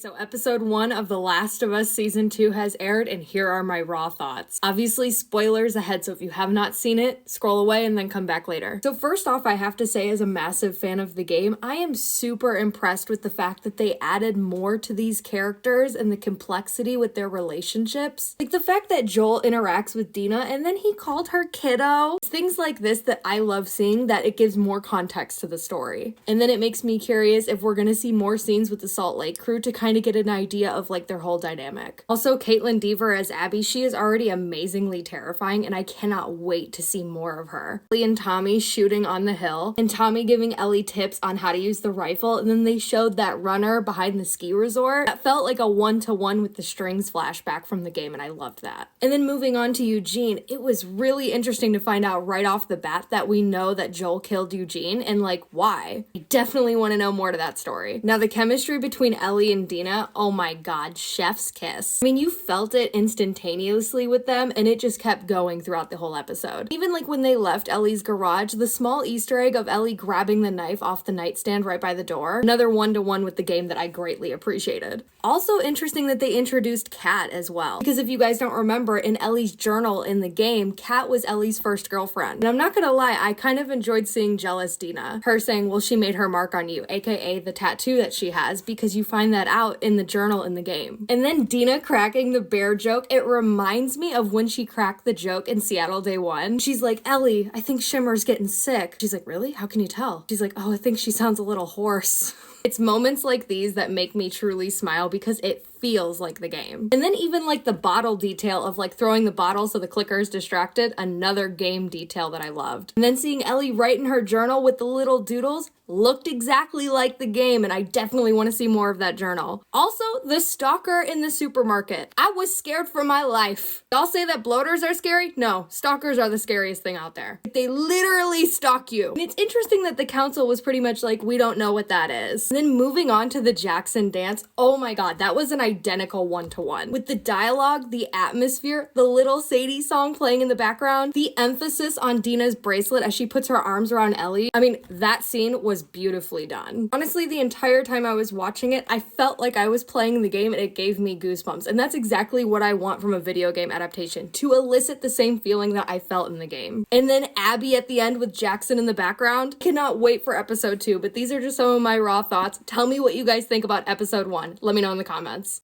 So episode 1 of The Last of Us season 2 has aired, and here are my raw thoughts. Obviously, spoilers ahead, so if you have not seen it, scroll away and then come back later. So first off, I have to say, as a massive fan of the game, I am super impressed with the fact that they added more to these characters and the complexity with their relationships. Like the fact that Joel interacts with Dina and then he called her kiddo. It's things like this that I love seeing, that it gives more context to the story. And then it makes me curious if we're gonna see more scenes with the Salt Lake crew to kind of get an idea of like their whole dynamic. Also, Caitlin Dever as Abby, she is already amazingly terrifying and I cannot wait to see more of her. Ellie and Tommy shooting on the hill and Tommy giving Ellie tips on how to use the rifle, and then they showed that runner behind the ski resort. That felt like a one-to-one with the strings flashback from the game and I loved that. And then moving on to Eugene, it was really interesting to find out right off the bat that we know that Joel killed Eugene and like why. I definitely want to know more to that story. Now the chemistry between Ellie and Dina, oh my god, chef's kiss. I mean, you felt it instantaneously with them and it just kept going throughout the whole episode. Even like when they left Ellie's garage, the small Easter egg of Ellie grabbing the knife off the nightstand right by the door, another one-to-one with the game that I greatly appreciated. Also interesting that they introduced Kat as well, because if you guys don't remember, in Ellie's journal in the game, Kat was Ellie's first girlfriend. And I'm not gonna lie, I kind of enjoyed seeing jealous Dina. Her saying, well, she made her mark on you, aka the tattoo that she has, because you find that out in the journal in the game. And then Dina cracking the bear joke, it reminds me of when she cracked the joke in Seattle Day 1. She's like, Ellie, I think Shimmer's getting sick. She's like, really? How can you tell? She's like, oh, I think she sounds a little hoarse. It's moments like these that make me truly smile because it feels like the game. And then even like the bottle detail of like throwing the bottle so the clicker is distracted, another game detail that I loved. And then seeing Ellie write in her journal with the little doodles looked exactly like the game, and I definitely want to see more of that journal. Also, the stalker in the supermarket. I was scared for my life. Y'all say that bloaters are scary? No, stalkers are the scariest thing out there. They literally stalk you. And it's interesting that the council was pretty much like, we don't know what that is. And then moving on to the Jackson dance, oh my god, that was an identical one-to-one. With the dialogue, the atmosphere, the little Sadie song playing in the background, the emphasis on Dina's bracelet as she puts her arms around Ellie. I mean, that scene was beautifully done. Honestly, the entire time I was watching it, I felt like I was playing the game and it gave me goosebumps. And that's exactly what I want from a video game adaptation, to elicit the same feeling that I felt in the game. And then Abby at the end with Jackson in the background. Cannot wait for episode 2, but these are just some of my raw thoughts. Tell me what you guys think about episode 1. Let me know in the comments.